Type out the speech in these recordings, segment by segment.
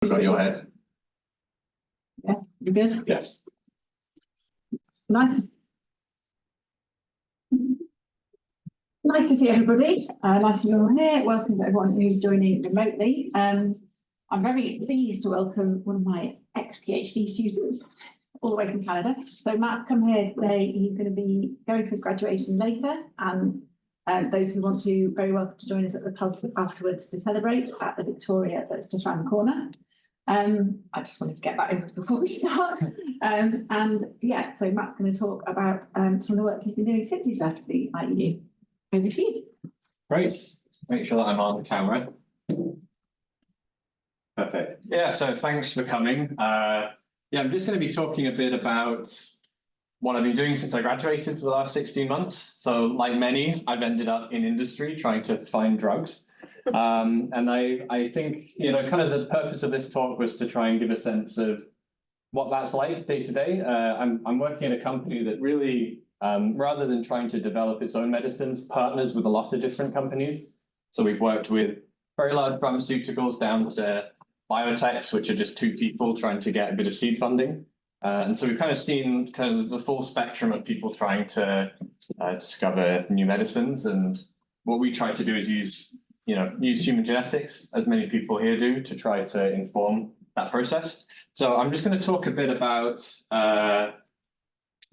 Got your head? Yeah, you good? Yes. Nice. Nice to see everybody. Nice to be all here. Welcome to everyone who's joining remotely. I'm very pleased to welcome one of my ex-PhD students all the way from Canada. So Matt, come here today. He's going to be going for his graduation later, and those who want to, very welcome to join us at the pub afterwards to celebrate at the Victoria that's just around the corner. I just wanted to get that over before we start. And yeah, so Matt's going to talk about some of the work he's been doing since he started the IEU. Over to you. Great. Make sure that I'm on the camera. Perfect. Yeah, so thanks for coming. Yeah, I'm just going to be talking a bit about what I've been doing since I graduated for the last 16 months. So like many, I've ended up in industry trying to find drugs. And I think, you know, kind of the purpose of this talk was to try and give a sense of what that's like day to day. I'm working at a company that really, rather than trying to develop its own medicines, partners with a lot of different companies. So we've worked with very large pharmaceuticals down to biotechs, which are just two people trying to get a bit of seed funding. And so we've kind of seen kind of the full spectrum of people trying to discover new medicines. And what we try to do is use human genetics, as many people here do, to try to inform that process. So I'm just going to talk a bit about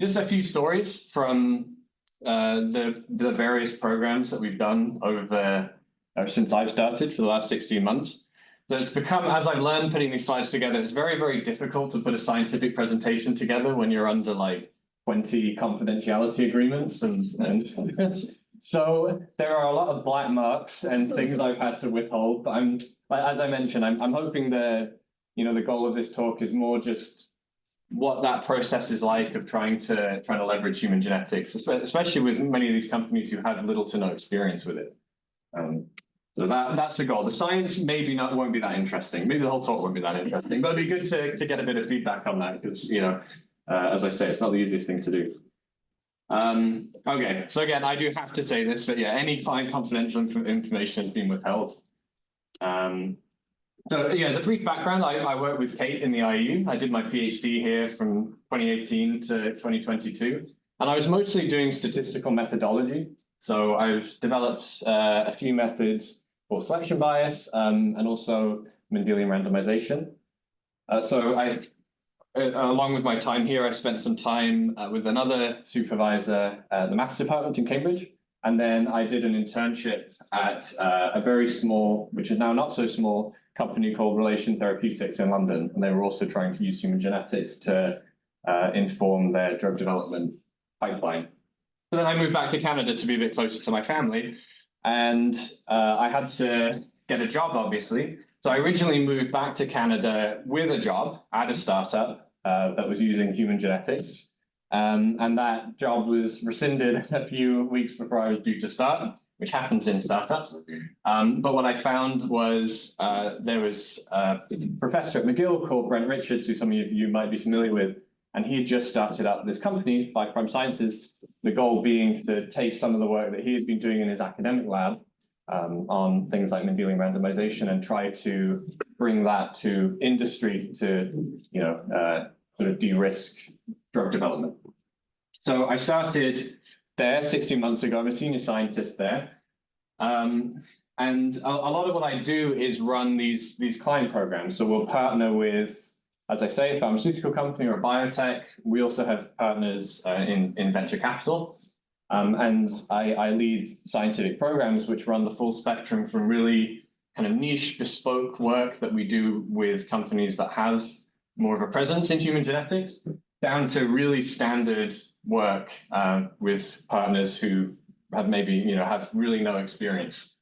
just a few stories from the various programs that we've done over since I've started for the last 16 months. So it's become, as I've learned putting these slides together, it's very, very difficult to put a scientific presentation together when you're under like 20 confidentiality agreements and so there are a lot of black marks and things I've had to withhold. But as I mentioned, I'm hoping the goal of this talk is more just what that process is like of trying to leverage human genetics, especially with many of these companies who have little to no experience with it. So that's the goal. The science won't be that interesting. Maybe the whole talk won't be that interesting, but it'd be good to get a bit of feedback on that because, as I say, it's not the easiest thing to do. Okay, so again, I do have to say this, but yeah, any client confidential information has been withheld. So yeah, the brief background, I work with Kate in the IEU. I did my PhD here from 2018 to 2022, and I was mostly doing statistical methodology. So I've developed a few methods for selection bias and also Mendelian randomization. Along with my time here, I spent some time with another supervisor at the maths department in Cambridge. And then I did an internship at a very small, which is now not so small, company called Therapeutics in London. And they were also trying to use human genetics to inform their drug development pipeline. So then I moved back to Canada to be a bit closer to my family. And I had to get a job, obviously. So I originally moved back to Canada with a job at a startup that was using human genetics. And that job was rescinded a few weeks before I was due to start, which happens in startups. But what I found was there was a professor at McGill called Brent Richards, who some of you might be familiar with, and he had just started up this company, 5 Prime Sciences, the goal being to take some of the work that he had been doing in his academic lab on things like Mendelian randomization and try to bring that to industry to, sort of de-risk drug development. So I started there 16 months ago. I'm a senior scientist there. And a lot of what I do is run these client programs. So we'll partner with, as I say, a pharmaceutical company or a biotech. We also have partners in venture capital. And I lead scientific programs which run the full spectrum from really kind of niche bespoke work that we do with companies that have more of a presence in human genetics, down to really standard work with partners who have maybe have really no experience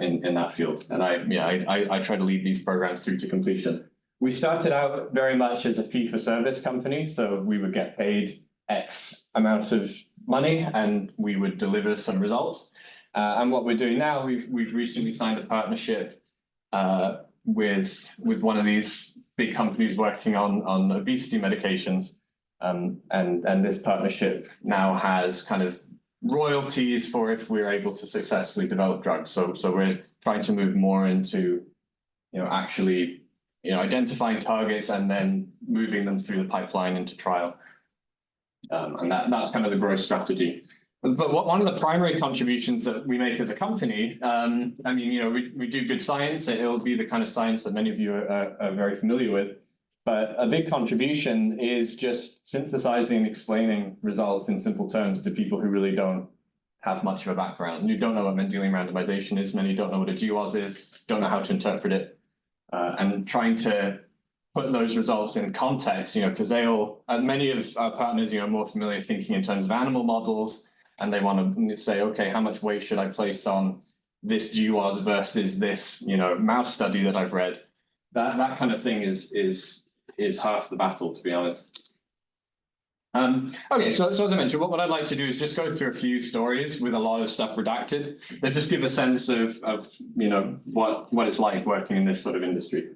in that field. And I try to lead these programs through to completion. We started out very much as a fee-for-service company, so we would get paid X amount of money and we would deliver some results. And what we're doing now, we've recently signed a partnership with one of these big companies working on obesity medications. And this partnership now has kind of royalties for if we're able to successfully develop drugs. So we're trying to move more into, actually identifying targets and then moving them through the pipeline into trial. And that's kind of the growth strategy. But one of the primary contributions that we make as a company, we do good science. It'll be the kind of science that many of you are very familiar with. But a big contribution is just synthesizing and explaining results in simple terms to people who really don't have much of a background. You don't know what Mendelian randomization is, many don't know what a GWAS is, don't know how to interpret it, and trying to put those results in context, because many of our partners, are more familiar thinking in terms of animal models, and they want to say, okay, how much weight should I place on this GWAS versus this, mouse study that I've read? That kind of thing is half the battle, to be honest. Okay, so as I mentioned, what I'd like to do is just go through a few stories with a lot of stuff redacted that just give a sense of what it's like working in this sort of industry.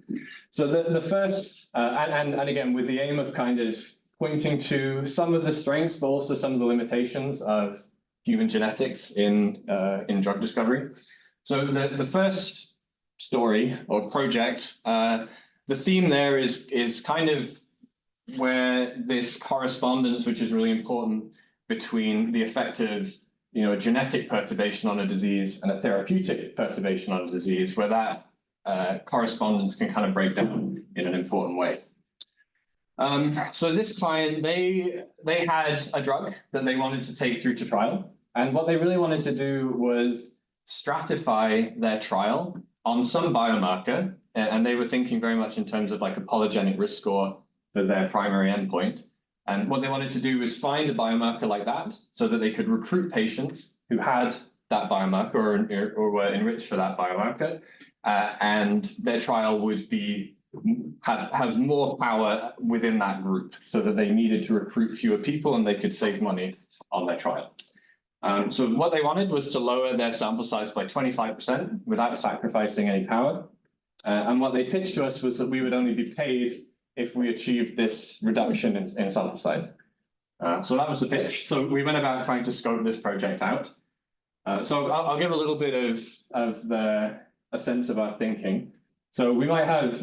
So the first, and again, with the aim of kind of pointing to some of the strengths, but also some of the limitations of human genetics in drug discovery. So the first story or project, the theme there is kind of where this correspondence, which is really important, between the effect of a genetic perturbation on a disease and a therapeutic perturbation on a disease, where that correspondence can kind of break down in an important way. So this client, they had a drug that they wanted to take through to trial, and what they really wanted to do was stratify their trial on some biomarker, and they were thinking very much in terms of like a polygenic risk score for their primary endpoint. And what they wanted to do was find a biomarker like that so that they could recruit patients who had that biomarker or were enriched for that biomarker, and their trial would have more power within that group, so that they needed to recruit fewer people and they could save money on their trial. So what they wanted was to lower their sample size by 25% without sacrificing any power. And what they pitched to us was that we would only be paid if we achieved this reduction in sample size. So that was the pitch. So we went about trying to scope this project out. So I'll give a little bit of a sense of our thinking. So we might have,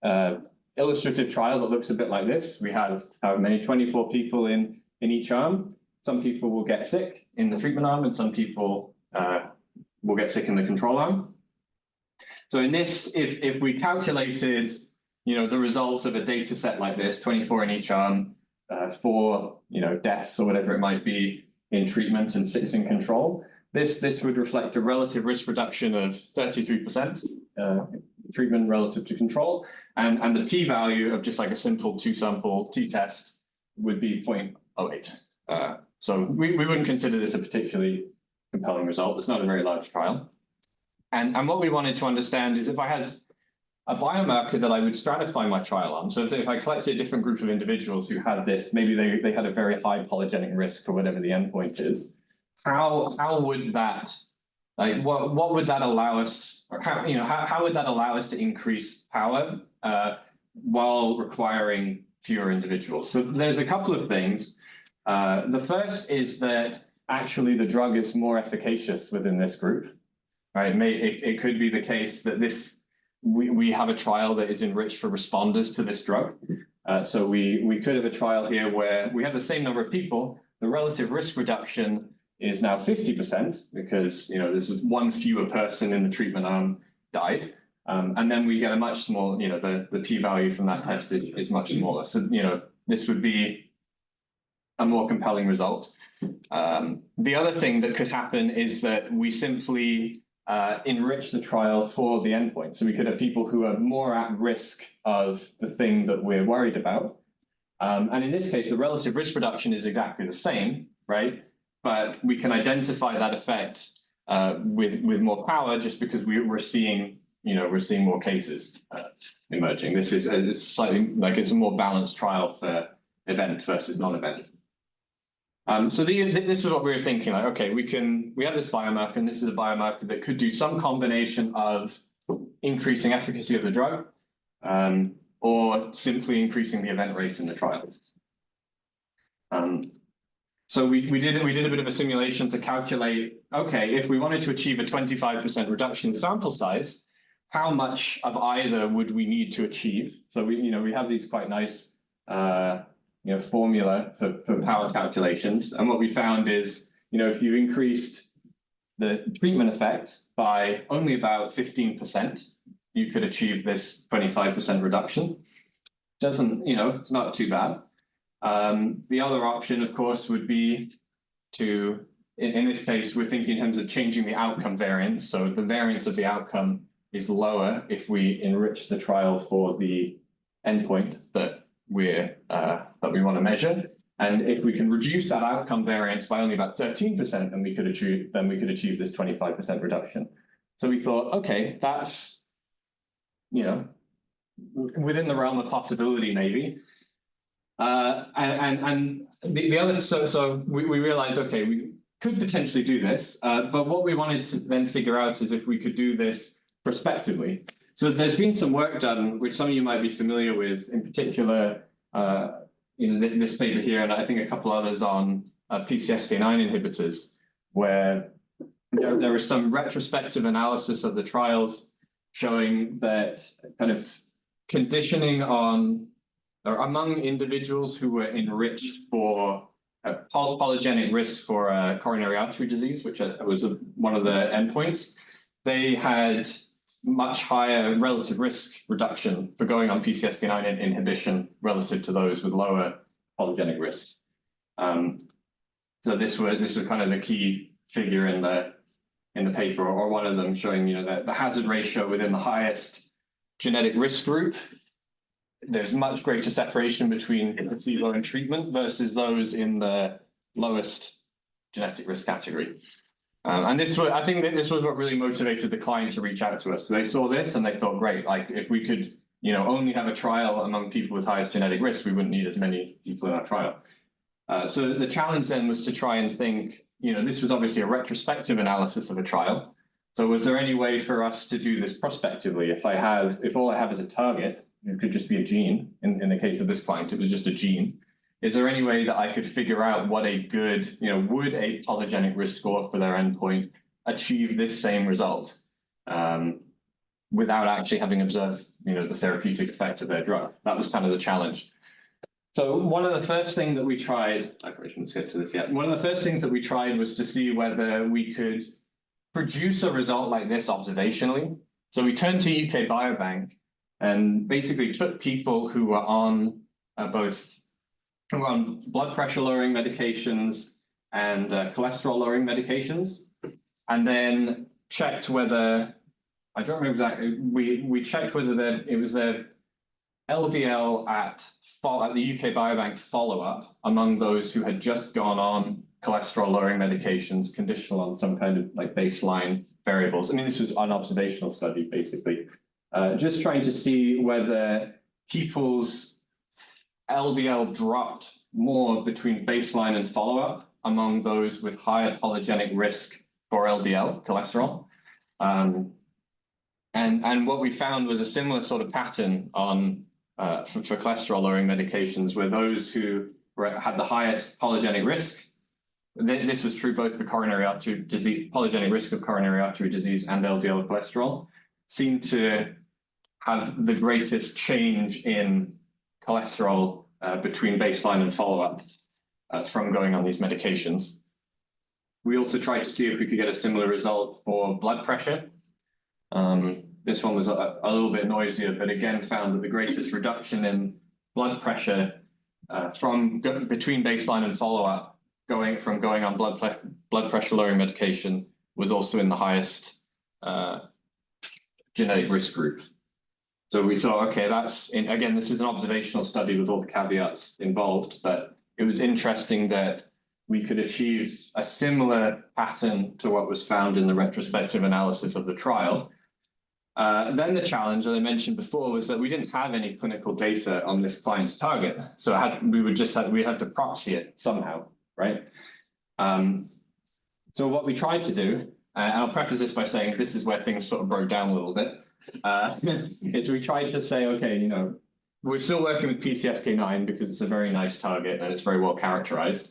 a illustrative trial that looks a bit like this. We have how many 24 people in each arm. Some people will get sick in the treatment arm, and some people will get sick in the control arm. So in this, if we calculated the results of a data set like this, 24 in each arm, 4 deaths or whatever it might be in treatment and 6 in control, this would reflect a relative risk reduction of 33% treatment relative to control, and the p-value of just like a simple 2-sample t-test would be 0.08. So we wouldn't consider this a particularly compelling result. It's not a very large trial. And what we wanted to understand is if I had a biomarker that I would stratify my trial on. So if I collected a different group of individuals who had this, maybe they had a very high polygenic risk for whatever the endpoint is, how would that, like, what would that allow us, or how would that allow us to increase power while requiring fewer individuals? So there's a couple of things. The first is that actually the drug is more efficacious within this group, right? It could be the case that we have a trial that is enriched for responders to this drug. So we could have a trial here where we have the same number of people, the relative risk reduction is now 50% because this was one fewer person in the treatment arm died. And then we get a much small, the p-value from that test is much smaller. So this would be a more compelling result. The other thing that could happen is that we simply enrich the trial for the endpoint. So we could have people who are more at risk of the thing that we're worried about. And in this case, the relative risk reduction is exactly the same, right? But we can identify that effect with more power just because we're seeing more cases emerging. This is it's slightly like it's a more balanced trial for event versus non-event. So this is what we were thinking, like, okay, we have this biomarker, and this is a biomarker that could do some combination of increasing efficacy of the drug or simply increasing the event rate in the trial. So we did a bit of a simulation to calculate, okay, if we wanted to achieve a 25% reduction in sample size, how much of either would we need to achieve? So we have these quite nice formula for power calculations. And what we found is, if you increased the treatment effect by only about 15%, you could achieve this 25% reduction. Doesn't, it's not too bad. The other option, of course, would be to, in this case, we're thinking in terms of changing the outcome variance. So the variance of the outcome is lower if we enrich the trial for the endpoint that we want to measure. And if we can reduce that outcome variance by only about 13%, then we could achieve this 25% reduction. So we thought, okay, that's within the realm of possibility, maybe. And the other, so we realized, okay, we could potentially do this, but what we wanted to then figure out is if we could do this prospectively. So there's been some work done, which some of you might be familiar with, in particular, this paper here, and I think a couple others on PCSK9 inhibitors, where there was some retrospective analysis of the trials showing that kind of conditioning on, or among individuals who were enriched for polygenic risk for coronary artery disease, which was one of the endpoints, they had much higher relative risk reduction for going on PCSK9 inhibition relative to those with lower polygenic risk. So this was kind of the key figure in the paper, or one of them, showing the hazard ratio within the highest genetic risk group. There's much greater separation between placebo and treatment versus those in the lowest genetic risk category. And I think that this was what really motivated the client to reach out to us. So they saw this and they thought, great, like if we could, only have a trial among people with highest genetic risk, we wouldn't need as many people in our trial. So the challenge then was to try and think, this was obviously a retrospective analysis of a trial. So was there any way for us to do this prospectively? If all I have is a target, it could just be a gene. In the case of this client, it was just a gene. Is there any way that I could figure out what a good, would a polygenic risk score for their endpoint achieve this same result without actually having observed, the therapeutic effect of their drug? That was kind of the challenge. So one of the first things that we tried, I probably shouldn't skip to this yet. One of the first things that we tried was to see whether we could produce a result like this observationally. So we turned to UK Biobank and basically took people who were on blood pressure lowering medications and cholesterol lowering medications, and then checked whether, I don't remember exactly, we checked whether it was their LDL at the UK Biobank follow-up among those who had just gone on cholesterol lowering medications conditional on some kind of like baseline variables. I mean, this was an observational study, basically. Just trying to see whether people's LDL dropped more between baseline and follow-up among those with higher polygenic risk for LDL cholesterol. And what we found was a similar sort of pattern on for cholesterol lowering medications, where those who had the highest polygenic risk, this was true both for coronary artery disease, polygenic risk of coronary artery disease and LDL cholesterol, seemed to have the greatest change in cholesterol between baseline and follow-up from going on these medications. We also tried to see if we could get a similar result for blood pressure. This one was a little bit noisier, but again found that the greatest reduction in blood pressure between baseline and follow-up, going on blood pressure lowering medication, was also in the highest genetic risk group. So we thought, okay, again, this is an observational study with all the caveats involved, but it was interesting that we could achieve a similar pattern to what was found in the retrospective analysis of the trial. Then the challenge, as I mentioned before, was that we didn't have any clinical data on this client's target. So we had to proxy it somehow, right? So what we tried to do, and I'll preface this by saying this is where things sort of broke down a little bit, is we tried to say, okay, we're still working with PCSK9 because it's a very nice target and it's very well characterized.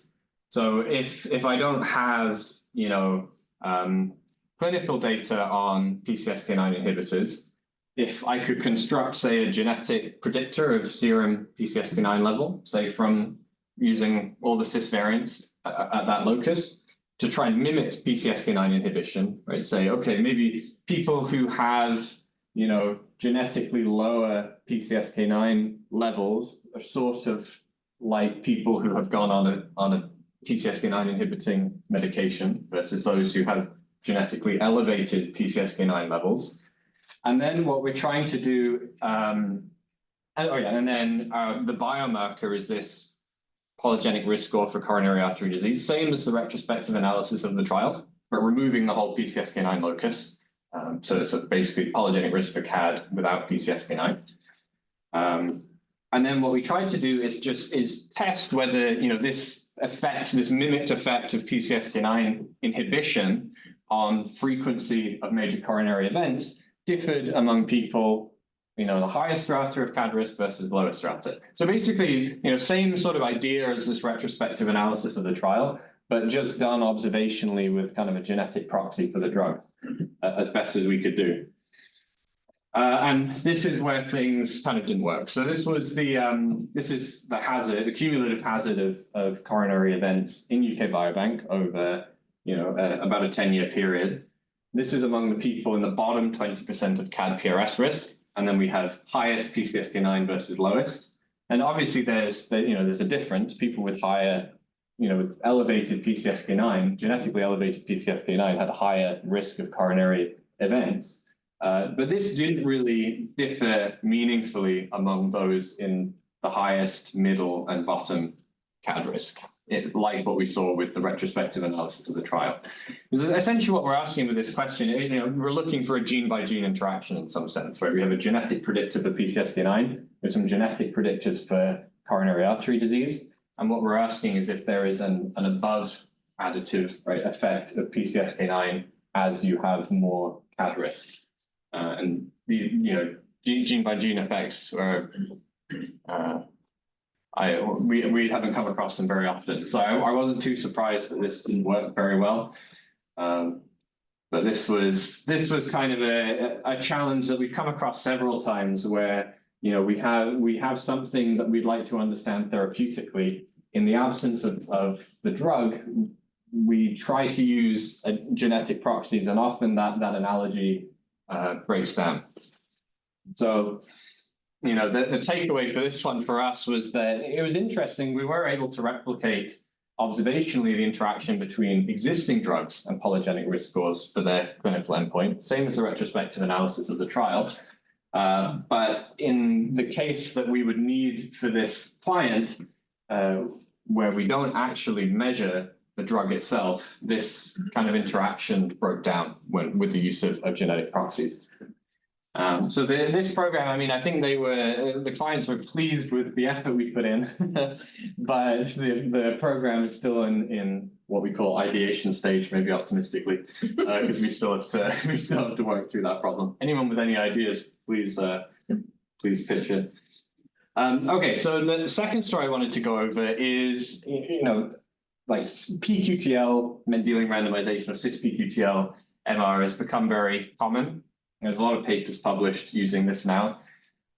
So if I don't have, clinical data on PCSK9 inhibitors, if I could construct, say, a genetic predictor of serum PCSK9 level, say from using all the cis variants at that locus, to try and mimic PCSK9 inhibition, right? Say, okay, maybe people who have, genetically lower PCSK9 levels are sort of like people who have gone on a PCSK9 inhibiting medication versus those who have genetically elevated PCSK9 levels. And then what we're trying to do, the biomarker is this polygenic risk score for coronary artery disease, same as the retrospective analysis of the trial, but removing the whole PCSK9 locus. So it's basically polygenic risk for CAD without PCSK9. And then what we tried to do is test whether this mimicked effect of PCSK9 inhibition on frequency of major coronary events differed among people, the higher strata of CAD risk versus lower strata. So basically, same sort of idea as this retrospective analysis of the trial, but just done observationally with kind of a genetic proxy for the drug, as best as we could do. And this is where things kind of didn't work. So this was the cumulative hazard of coronary events in UK Biobank over, about a 10-year period. This is among the people in the bottom 20% of CAD PRS risk, and then we have highest PCSK9 versus lowest. And obviously there's a difference. People with higher, with elevated PCSK9, genetically elevated PCSK9 had a higher risk of coronary events. But this didn't really differ meaningfully among those in the highest, middle, and bottom CAD risk, like what we saw with the retrospective analysis of the trial. Because essentially what we're asking with this question, we're looking for a gene-by-gene interaction in some sense, right? We have a genetic predictor for PCSK9, there's some genetic predictors for coronary artery disease, and what we're asking is if there is an above additive effect of PCSK9 as you have more CAD risk. And the gene-by-gene effects are we haven't come across them very often, so I wasn't too surprised that this didn't work very well. But this was kind of a challenge that we've come across several times, where we have something that we'd like to understand therapeutically. In the absence of the drug, we try to use genetic proxies, and often that analogy breaks down. So, the takeaway for this one for us was that it was interesting. We were able to replicate observationally the interaction between existing drugs and polygenic risk scores for their clinical endpoint, same as the retrospective analysis of the trial. But in the case that we would need for this client, where we don't actually measure the drug itself, this kind of interaction broke down with the use of genetic proxies. So this program, I think the clients were pleased with the effort we put in, but the program is still in what we call ideation stage, maybe optimistically, because we still have to work through that problem. Anyone with any ideas, please pitch it. Okay, so the second story I wanted to go over is, like pQTL, Mendelian randomization, or cis-pQTL MR has become very common. There's a lot of papers published using this now.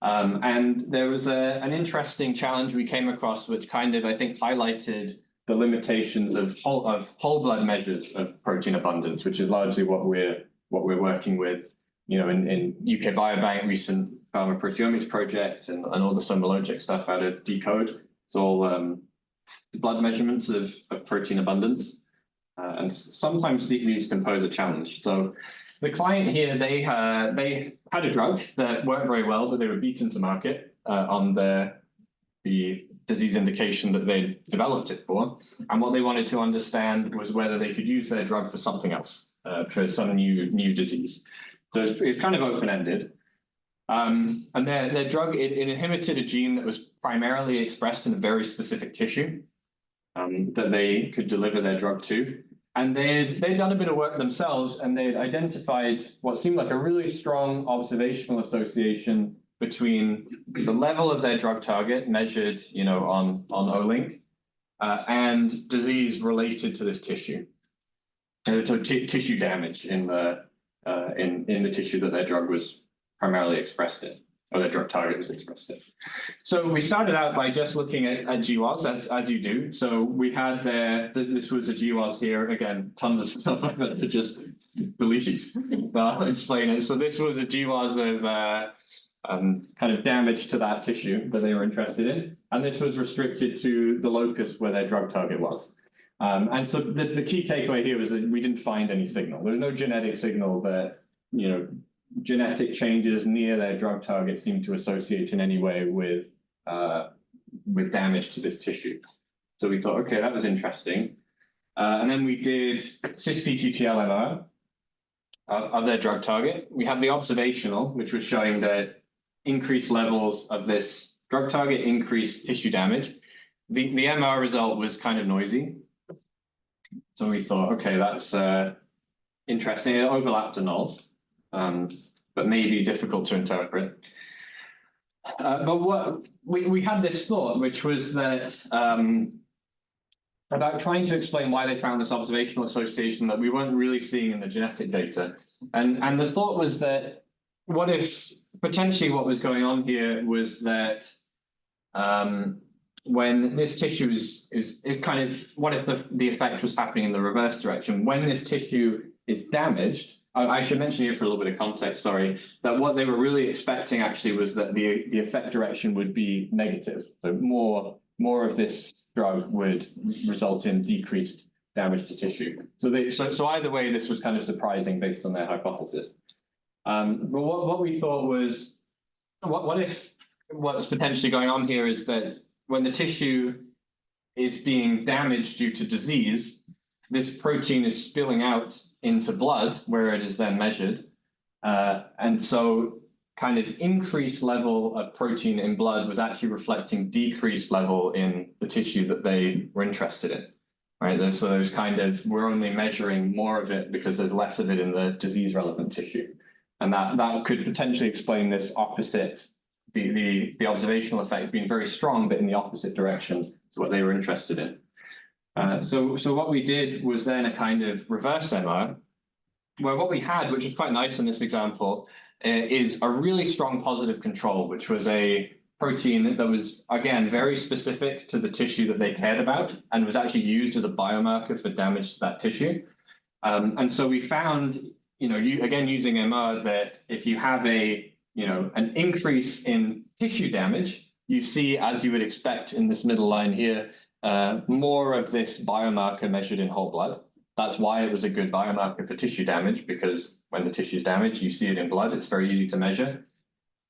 And there was an interesting challenge we came across, which kind of, I think, highlighted the limitations of whole blood measures of protein abundance, which is largely what we're working with, in UK Biobank, recent pharma proteomics project, and all the somologic stuff out of Decode. It's all blood measurements of protein abundance. And sometimes these can pose a challenge. So the client here, they had a drug that worked very well, but they were beaten to market on the disease indication that they developed it for. And what they wanted to understand was whether they could use their drug for something else, for some new disease. So it's kind of open-ended. And their drug, it inhibited a gene that was primarily expressed in a very specific tissue that they could deliver their drug to. And they'd done a bit of work themselves, and they'd identified what seemed like a really strong observational association between the level of their drug target measured, on Olink, and disease related to this tissue, so tissue damage in the tissue that their drug was primarily expressed it, or their drug target was expressed it. So we started out by just looking at GWAS, as you do. So we had this was a GWAS here, again, tons of stuff like that to just delete, but I'll explain it. So this was a GWAS of kind of damage to that tissue that they were interested in. And this was restricted to the locus where their drug target was. And so the key takeaway here was that we didn't find any signal. There was no genetic signal that, genetic changes near their drug target seem to associate in any way with damage to this tissue. So we thought, okay, that was interesting. And then we did cis-pQTL-MR of their drug target. We have the observational, which was showing that increased levels of this drug target increased tissue damage. The MR result was kind of noisy. So we thought, okay, that's interesting. It overlapped the nulls, but maybe difficult to interpret. But what we had this thought, which was that about trying to explain why they found this observational association that we weren't really seeing in the genetic data. And the thought was that what if potentially what was going on here was that when this tissue is kind of, what if the effect was happening in the reverse direction? When this tissue is damaged, I should mention here for a little bit of context, sorry, that what they were really expecting actually was that the effect direction would be negative. So more of this drug would result in decreased damage to tissue. So either way, this was kind of surprising based on their hypothesis. But what we thought was, what if what's potentially going on here is that when the tissue is being damaged due to disease, this protein is spilling out into blood where it is then measured. And so kind of increased level of protein in blood was actually reflecting decreased level in the tissue that they were interested in, right? So there's kind of, we're only measuring more of it because there's less of it in the disease relevant tissue. And that could potentially explain this opposite, the observational effect being very strong, but in the opposite direction to what they were interested in. So what we did was then a kind of reverse MR, where what we had, which is quite nice in this example, is a really strong positive control, which was a protein that was, again, very specific to the tissue that they cared about and was actually used as a biomarker for damage to that tissue. And so we found, again, using MR, that if you have an increase in tissue damage, you see, as you would expect in this middle line here, more of this biomarker measured in whole blood. That's why it was a good biomarker for tissue damage, because when the tissue is damaged, you see it in blood. It's very easy to measure.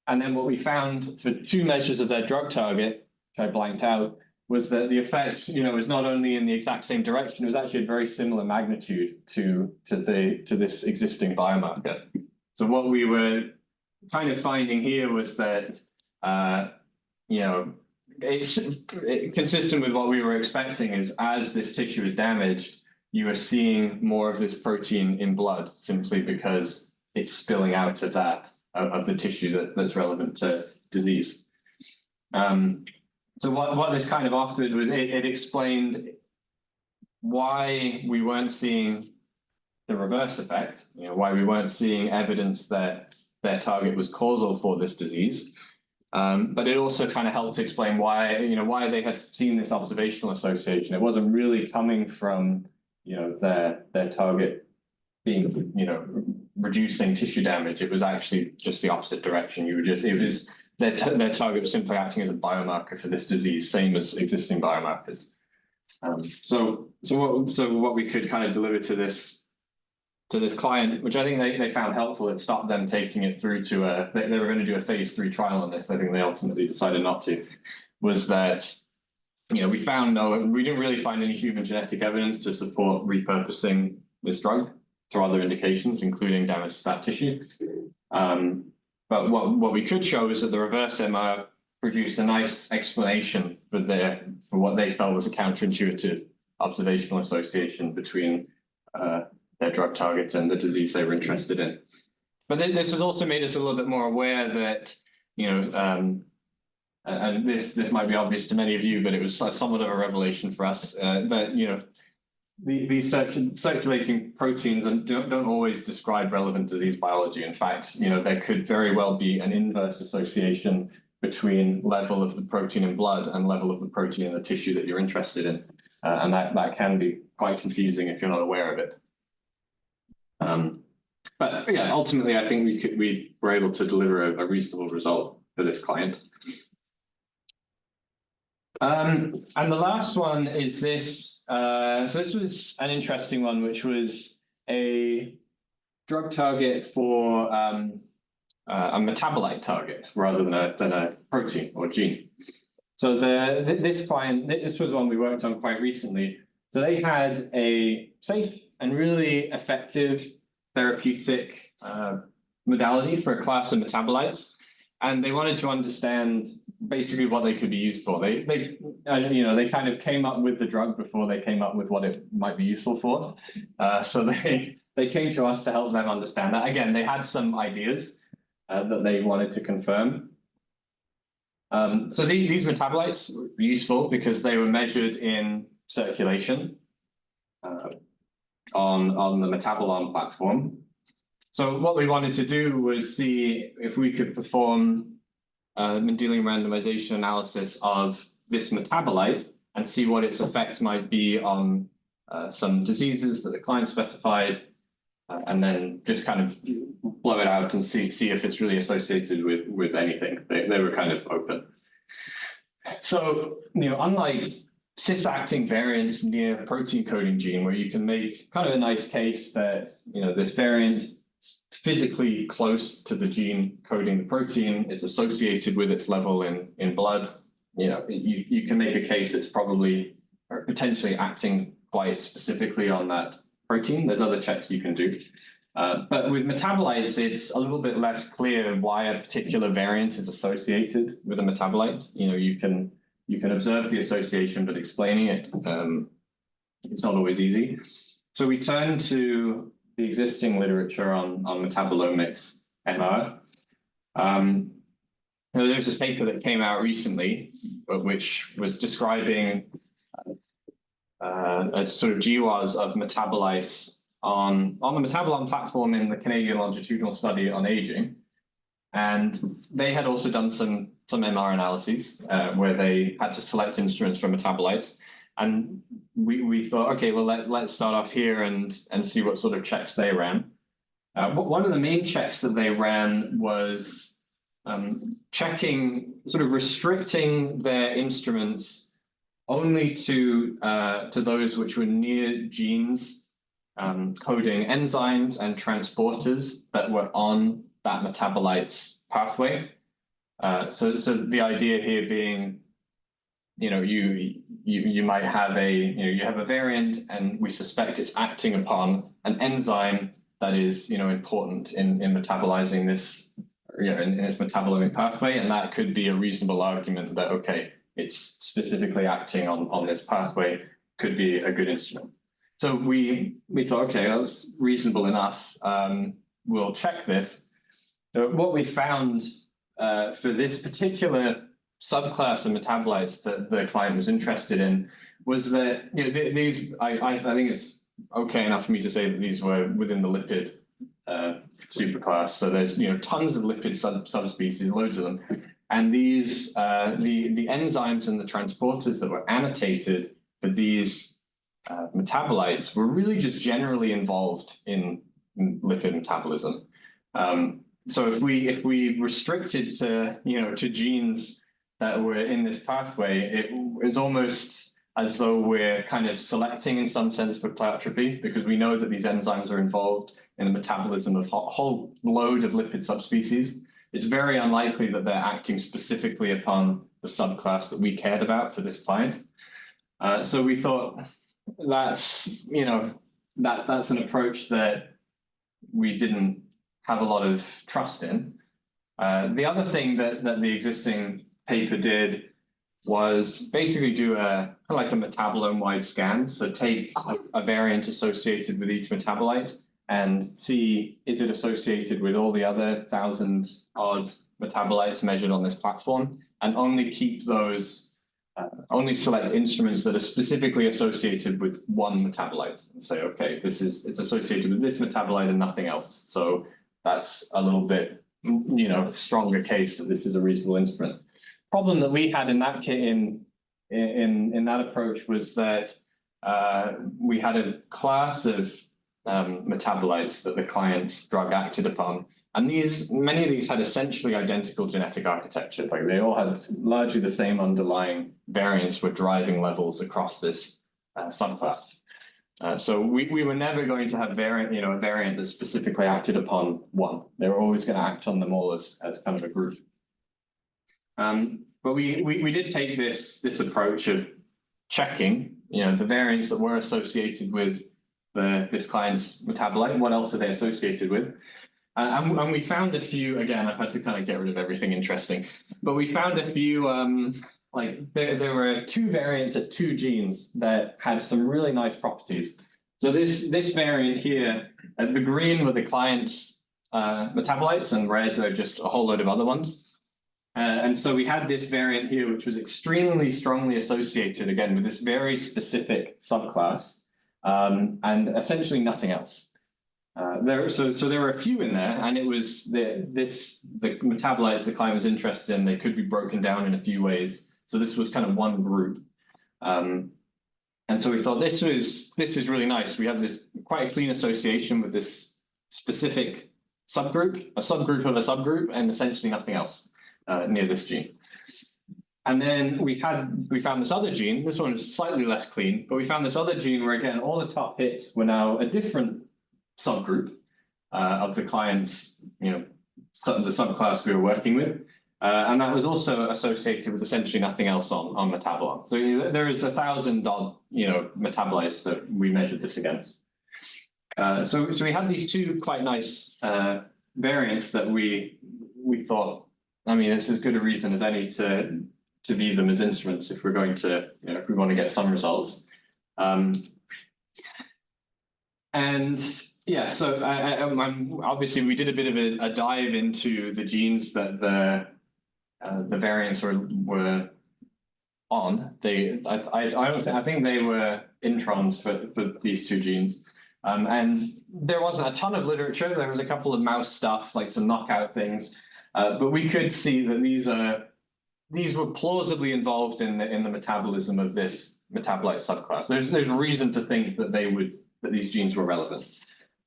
And then what we found for two measures of their drug target, which I blanked out, was that the effect, was not only in the exact same direction, it was actually a very similar magnitude to this existing biomarker. So what we were kind of finding here was that, it's consistent with what we were expecting is as this tissue is damaged, you are seeing more of this protein in blood simply because it's spilling out of of the tissue that's relevant to disease. So what this kind of offered was it explained why we weren't seeing the reverse effect, why we weren't seeing evidence that their target was causal for this disease. But it also kind of helped to explain why they had seen this observational association. It wasn't really coming from their target being reducing tissue damage. It was actually just the opposite direction. Their target was simply acting as a biomarker for this disease, same as existing biomarkers. So what we could kind of deliver to this client, which I think they found helpful, it stopped them taking it through to they were going to do a phase 3 trial on this. I think they ultimately decided not to, was that, we found we didn't really find any human genetic evidence to support repurposing this drug to other indications, including damage to that tissue. But what we could show is that the reverse MR produced a nice explanation for what they felt was a counterintuitive observational association between their drug targets and the disease they were interested in. But this has also made us a little bit more aware that, and this might be obvious to many of you, but it was somewhat of a revelation for us, that, these circulating proteins don't always describe relevant disease biology. In fact, there could very well be an inverse association between level of the protein in blood and level of the protein in the tissue that you're interested in. And that can be quite confusing if you're not aware of it. But yeah, ultimately, I think we were able to deliver a reasonable result for this client. And the last one is this. So this was an interesting one, which was a drug target for a metabolite target rather than a protein or gene. So this client, this was one we worked on quite recently. So they had a safe and really effective therapeutic modality for a class of metabolites, and they wanted to understand basically what they could be used for. They kind of came up with the drug before they came up with what it might be useful for. So they came to us to help them understand that. Again, they had some ideas that they wanted to confirm. So these metabolites were useful because they were measured in circulation on the Metabolon platform. So what we wanted to do was see if we could perform a Mendelian randomization analysis of this metabolite and see what its effect might be on some diseases that the client specified, and then just kind of blow it out and see if it's really associated with anything. They were kind of open. So, unlike cis-acting variants near protein coding gene, where you can make kind of a nice case that, this variant is physically close to the gene coding the protein, it's associated with its level in blood, you can make a case it's probably or potentially acting quite specifically on that protein. There's other checks you can do. But with metabolites, it's a little bit less clear why a particular variant is associated with a metabolite. You can observe the association, but explaining it, it's not always easy. So we turn to the existing literature on metabolomics MR. There's this paper that came out recently, which was describing a sort of GWAS of metabolites on the Metabolon platform in the Canadian longitudinal study on aging. And they had also done some MR analyses where they had to select instruments for metabolites. And we thought, okay, well, let's start off here and see what sort of checks they ran. One of the main checks that they ran was checking, sort of restricting their instruments only to those which were near genes coding enzymes and transporters that were on that metabolite's pathway. So the idea here being, you might have you have a variant, and we suspect it's acting upon an enzyme that is important in metabolizing this in this metabolomic pathway, and that could be a reasonable argument that okay, it's specifically acting on this pathway, could be a good instrument. So we thought, okay, that's reasonable enough. We'll check this. What we found for this particular subclass of metabolites that the client was interested in was that these, I think it's okay enough for me to say that these were within the lipid superclass. So there's tons of lipid subspecies, loads of them, and these the enzymes and the transporters that were annotated for these metabolites were really just generally involved in lipid metabolism. So if we restricted to genes that were in this pathway, it is almost as though we're kind of selecting in some sense for pleiotropy, because we know that these enzymes are involved in the metabolism of a whole load of lipid subspecies. It's very unlikely that they're acting specifically upon the subclass that we cared about for this client. So we thought that's an approach that we didn't have a lot of trust in. The other thing that the existing paper did was basically do a metabolome-wide scan. So take a variant associated with each metabolite and see, is it associated with all the other 1,000-odd metabolites measured on this platform, and only keep those only select instruments that are specifically associated with one metabolite and say, okay, it's associated with this metabolite and nothing else. So that's a little bit, stronger case that this is a reasonable instrument. Problem that we had in that in that approach was that we had a class of metabolites that the client's drug acted upon. And many of these had essentially identical genetic architecture. Like they all had largely the same underlying variants were driving levels across this subclass. So we were never going to have a variant that specifically acted upon one. They were always going to act on them all as kind of a group. But we did take this approach of checking, the variants that were associated with this client's metabolite. What else are they associated with? And we found a few, again, I've had to kind of get rid of everything interesting, but we found a few, there were 2 variants at 2 genes that had some really nice properties. So this variant here, the green were the client's metabolites and red are just a whole load of other ones. And so we had this variant here, which was extremely strongly associated, again, with this very specific subclass, and essentially nothing else. So there were a few in there, and it was the metabolites the client was interested in. They could be broken down in a few ways. So this was kind of one group, and so we thought this is really nice. We have this quite a clean association with this specific subgroup, a subgroup of a subgroup, and essentially nothing else near this gene. And then we found this other gene. This one is slightly less clean, but we found this other gene where again all the top hits were now a different subgroup of the client's, the subclass we were working with, and that was also associated with essentially nothing else on metabolite. So there is 1,000 odd, metabolites that we measured this against. So we had these 2 quite nice variants that we thought, it's as good a reason as any to view them as instruments if we're going to, if we want to get some results. And yeah, so obviously we did a bit of a dive into the genes that the variants were on. I think they were introns for these 2 genes. And there wasn't a ton of literature. There was a couple of mouse stuff, like some knockout things, but we could see that these were plausibly involved in the metabolism of this metabolite subclass. There's reason to think that that these genes were relevant.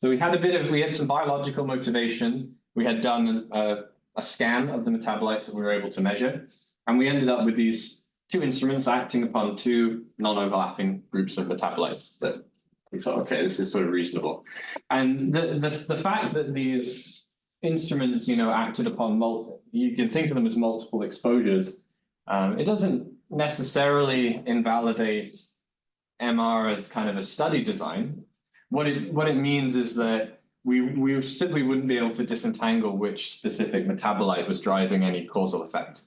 So we had some biological motivation. We had done a scan of the metabolites that we were able to measure, and we ended up with these 2 instruments acting upon 2 non-overlapping groups of metabolites that we thought, okay, this is sort of reasonable. And the fact that these instruments, acted upon you can think of them as multiple exposures. It doesn't necessarily invalidate MR as kind of a study design. What it means is that we simply wouldn't be able to disentangle which specific metabolite was driving any causal effect.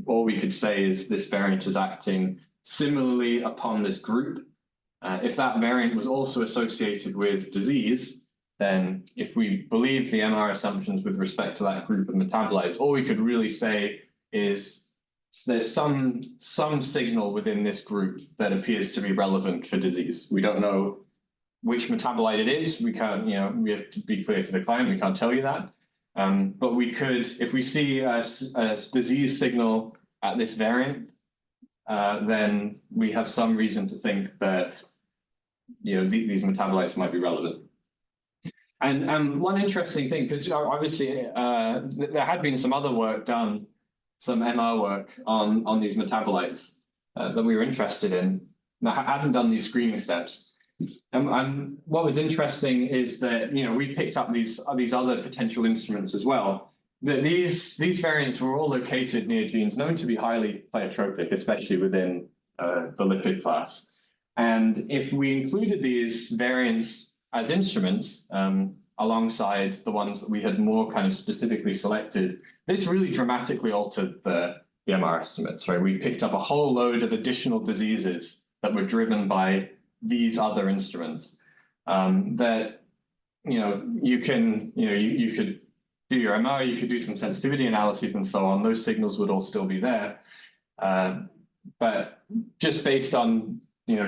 All we could say is this variant is acting similarly upon this group. If that variant was also associated with disease, then if we believe the MR assumptions with respect to that group of metabolites, all we could really say is there's some signal within this group that appears to be relevant for disease. We don't know which metabolite it is. We can't, we have to be clear to the client, we can't tell you that. But we could, if we see a disease signal at this variant, then we have some reason to think that, these metabolites might be relevant. And one interesting thing, because obviously there had been some other work done, some MR work on these metabolites that we were interested in. Now, I hadn't done these screening steps. And what was interesting is that, we picked up these other potential instruments as well. That these variants were all located near genes known to be highly pleiotropic, especially within the lipid class. And if we included these variants as instruments alongside the ones that we had more kind of specifically selected, this really dramatically altered the MR estimates, right? We picked up a whole load of additional diseases that were driven by these other instruments that, you could do your MR, you could do some sensitivity analyses and so on. Those signals would all still be there. but just based on,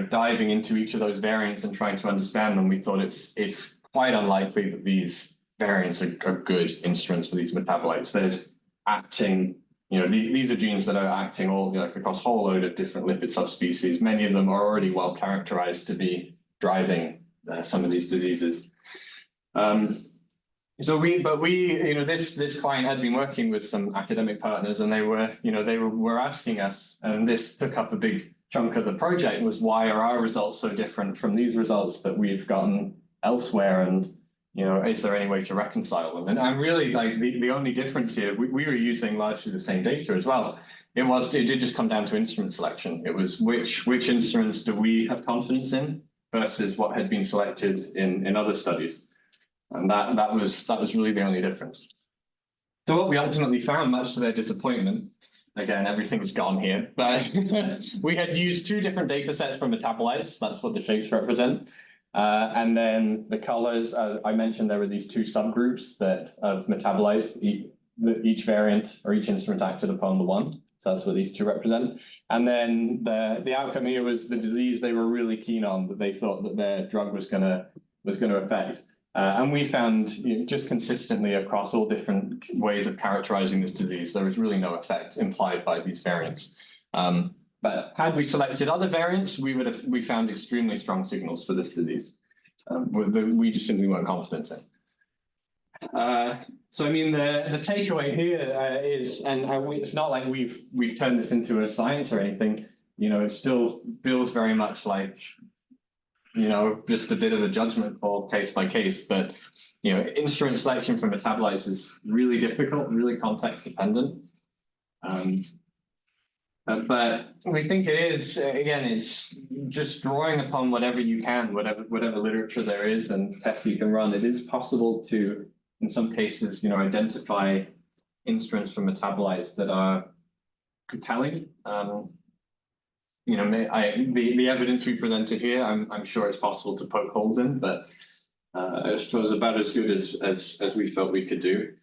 diving into each of those variants and trying to understand them, we thought it's quite unlikely that these variants are good instruments for these metabolites. They're acting, these are genes that are acting all across a whole load of different lipid subspecies. Many of them are already well characterized to be driving some of these diseases. This client had been working with some academic partners, and they were asking us, and this took up a big chunk of the project, was why are our results so different from these results that we've gotten elsewhere, and is there any way to reconcile them? And I'm really like the only difference here, we were using largely the same data as well. It did just come down to instrument selection. It was which instruments do we have confidence in versus what had been selected in other studies. And that was really the only difference. So what we ultimately found, much to their disappointment, again, everything's gone here, but we had used 2 different data sets for metabolites. That's what the shapes represent. And then the colors, I mentioned there were these 2 subgroups of metabolites. Each variant or each instrument acted upon the one. So that's what these 2 represent. And then the outcome here was the disease they were really keen on, that they thought that their drug was gonna affect. And we found just consistently across all different ways of characterizing this disease, there was really no effect implied by these variants. But had we selected other variants, we found extremely strong signals for this disease. We just simply weren't confident in. So I mean, the takeaway here is, and it's not like we've turned this into a science or anything. It still feels very much like just a bit of a judgment call case by case. But instrument selection for metabolites is really difficult, really context dependent. But we think it is, again, it's just drawing upon whatever you can, whatever literature there is and tests you can run. It is possible to, in some cases, identify instruments from metabolites that are compelling. The evidence we presented here, I'm sure it's possible to poke holes in, but I suppose about as good as we felt we could do.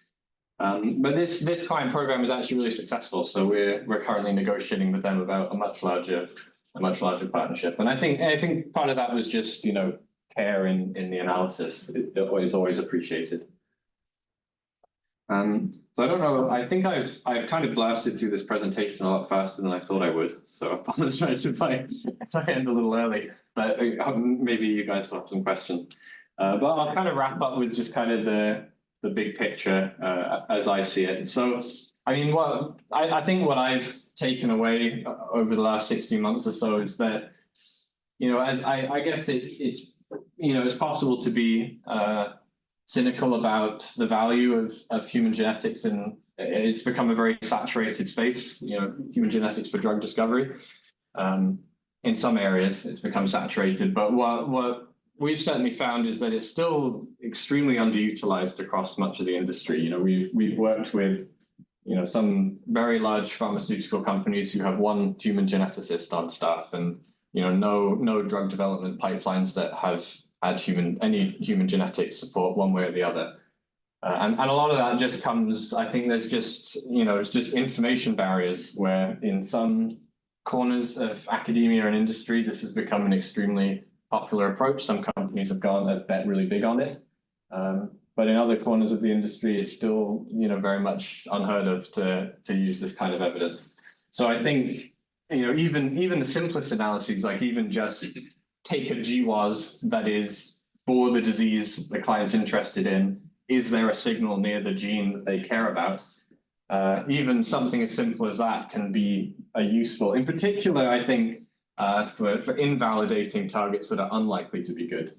But this client program is actually really successful, so we're currently negotiating with them about a much larger partnership. And I think part of that was just care in the analysis. It is always appreciated. So I don't know. I think I've kind of blasted through this presentation a lot faster than I thought I would. So I apologize if I end a little early, but maybe you guys will have some questions. But I'll kind of wrap up with just kind of the big picture as I see it. So I mean, I think what I've taken away over the last 16 months or so is that as I guess it's possible to be cynical about the value of human genetics, and it's become a very saturated space, human genetics for drug discovery. In some areas it's become saturated, but what we've certainly found is that it's still extremely underutilized across much of the industry. We've worked with some very large pharmaceutical companies who have one human geneticist on staff, and no drug development pipelines that have had any human genetics support one way or the other. And a lot of that just comes, I think there's just, it's just information barriers, where in some corners of academia and industry, this has become an extremely popular approach. Some companies have bet really big on it. But in other corners of the industry, it's still, very much unheard of to use this kind of evidence. So I think, even the simplest analyses, like even just take a GWAS that is for the disease the client's interested in, is there a signal near the gene that they care about? Even something as simple as that can be useful, in particular, I think, for invalidating targets that are unlikely to be good.